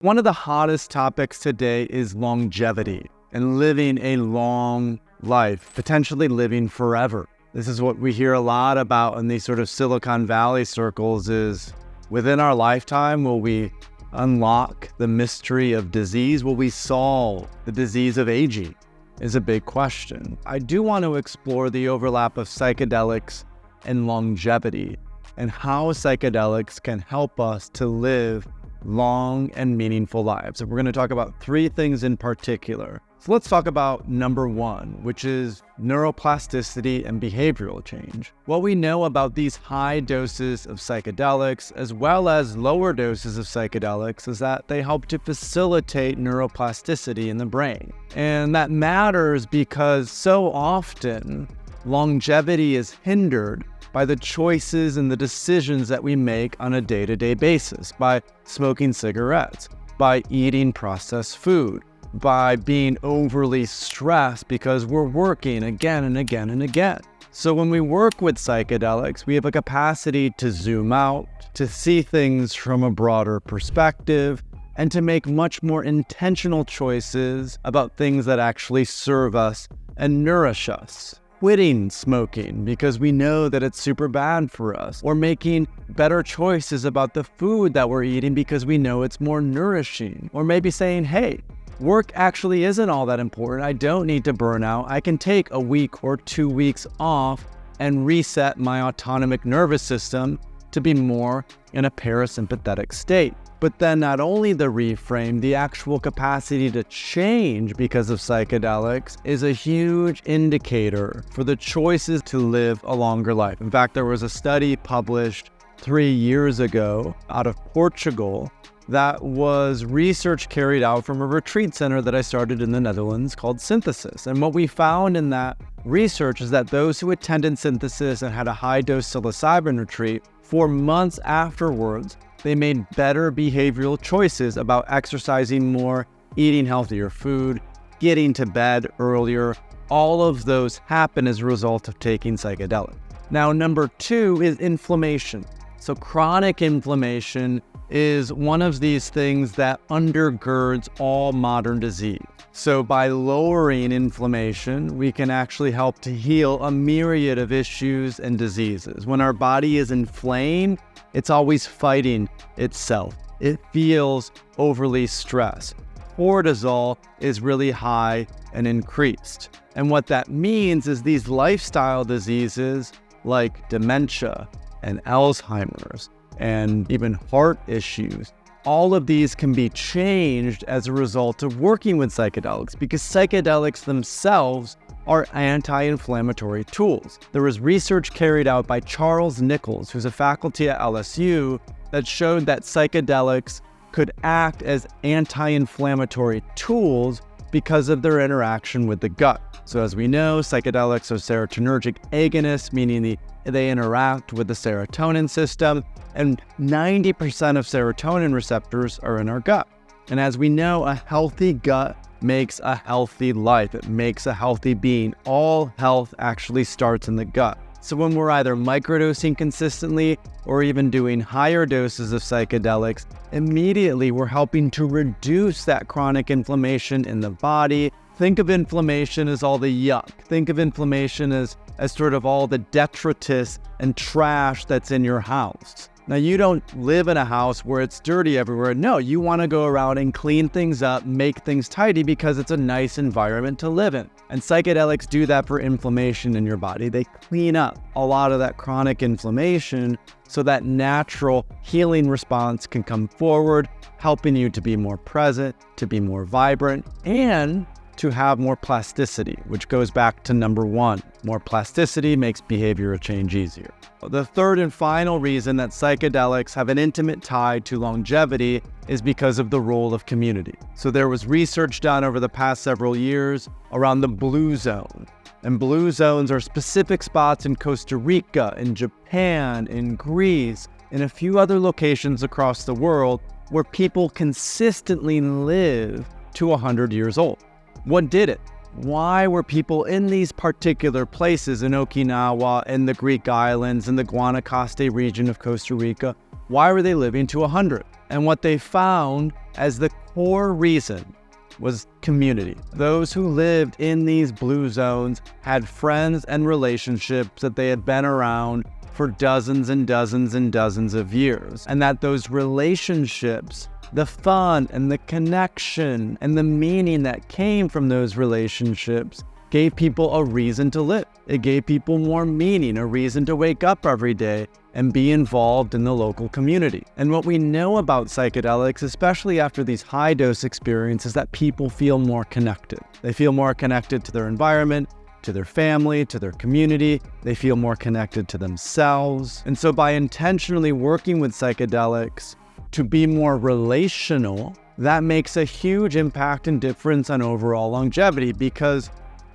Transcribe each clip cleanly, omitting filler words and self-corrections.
One of the hottest topics today is longevity and living a long life, potentially living forever. This is what we hear a lot about in these sort of Silicon Valley circles is within our lifetime, will we unlock the mystery of disease? Will we solve the disease of aging? Is a big question. I do want to explore the overlap of psychedelics and longevity and how psychedelics can help us to live long and meaningful lives. And we're going to talk about three things in particular. So let's talk about number one, which is neuroplasticity and behavioral change. What we know about these high doses of psychedelics, as well as lower doses of psychedelics, is that they help to facilitate neuroplasticity in the brain. And that matters because so often longevity is hindered by the choices and the decisions that we make on a day-to-day basis, by smoking cigarettes, by eating processed food, by being overly stressed because we're working again and again and again. So when we work with psychedelics, we have a capacity to zoom out, to see things from a broader perspective, and to make much more intentional choices about things that actually serve us and nourish us. Quitting smoking because we know that it's super bad for us, or making better choices about the food that we're eating because we know it's more nourishing, or maybe saying, hey, work actually isn't all that important. I don't need to burn out. I can take a week or 2 weeks off and reset my autonomic nervous system to be more in a parasympathetic state. But then not only the reframe, the actual capacity to change because of psychedelics is a huge indicator for the choices to live a longer life. In fact, there was a study published 3 years ago out of Portugal that was research carried out from a retreat center that I started in the Netherlands called Synthesis. And what we found in that research is that those who attended Synthesis and had a high-dose psilocybin retreat, for months afterwards, they made better behavioral choices about exercising more, eating healthier food, getting to bed earlier. All of those happen as a result of taking psychedelics. Now, number two is inflammation. So chronic inflammation is one of these things that undergirds all modern disease. So by lowering inflammation, we can actually help to heal a myriad of issues and diseases. When our body is inflamed, it's always fighting itself. It feels overly stressed. Cortisol is really high and increased. And what that means is these lifestyle diseases like dementia and Alzheimer's and even heart issues, all of these can be changed as a result of working with psychedelics because psychedelics themselves are anti-inflammatory tools. There was research carried out by Charles Nichols, who's a faculty at LSU, that showed that psychedelics could act as anti-inflammatory tools because of their interaction with the gut. So as we know, psychedelics are serotonergic agonists, meaning they interact with the serotonin system, and 90% of serotonin receptors are in our gut. And as we know, a healthy gut makes a healthy life. It makes a healthy being. All health actually starts in the gut. So when we're either microdosing consistently or even doing higher doses of psychedelics, immediately we're helping to reduce that chronic inflammation in the body. Think of inflammation as all the yuck. Think of inflammation as sort of all the detritus and trash that's in your house. Now, you don't live in a house where it's dirty everywhere. No, you want to go around and clean things up, make things tidy because it's a nice environment to live in. And psychedelics do that for inflammation in your body. They clean up a lot of that chronic inflammation so that natural healing response can come forward, helping you to be more present, to be more vibrant, and to have more plasticity, which goes back to number one. More plasticity makes behavioral change easier. The third and final reason that psychedelics have an intimate tie to longevity is because of the role of community. So there was research done over the past several years around the blue zone. And blue zones are specific spots in Costa Rica, in Japan, in Greece, and a few other locations across the world where people consistently live to 100 years old. What did it? Why were people in these particular places in Okinawa, in the Greek islands, in the Guanacaste region of Costa Rica, why were they living to 100? And what they found as the core reason was community. Those who lived in these blue zones had friends and relationships that they had been around for dozens and dozens and dozens of years. And that those relationships, the fun and the connection and the meaning that came from those relationships gave people a reason to live. It gave people more meaning, a reason to wake up every day and be involved in the local community. And what we know about psychedelics, especially after these high-dose experiences, is that people feel more connected. They feel more connected to their environment, to their family, to their community. They feel more connected to themselves. And so by intentionally working with psychedelics to be more relational, that makes a huge impact and difference on overall longevity, because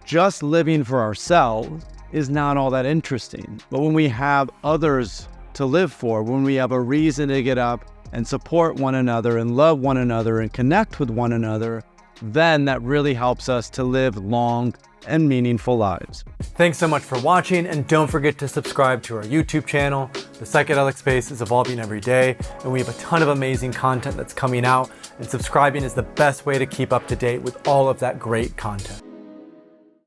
just living for ourselves is not all that interesting. But when we have others to live for, when we have a reason to get up and support one another and love one another and connect with one another, then that really helps us to live long and meaningful lives. Thanks so much for watching, and don't forget to subscribe to our YouTube channel. The psychedelic space is evolving every day, and we have a ton of amazing content that's coming out, and subscribing is the best way to keep up to date with all of that great content.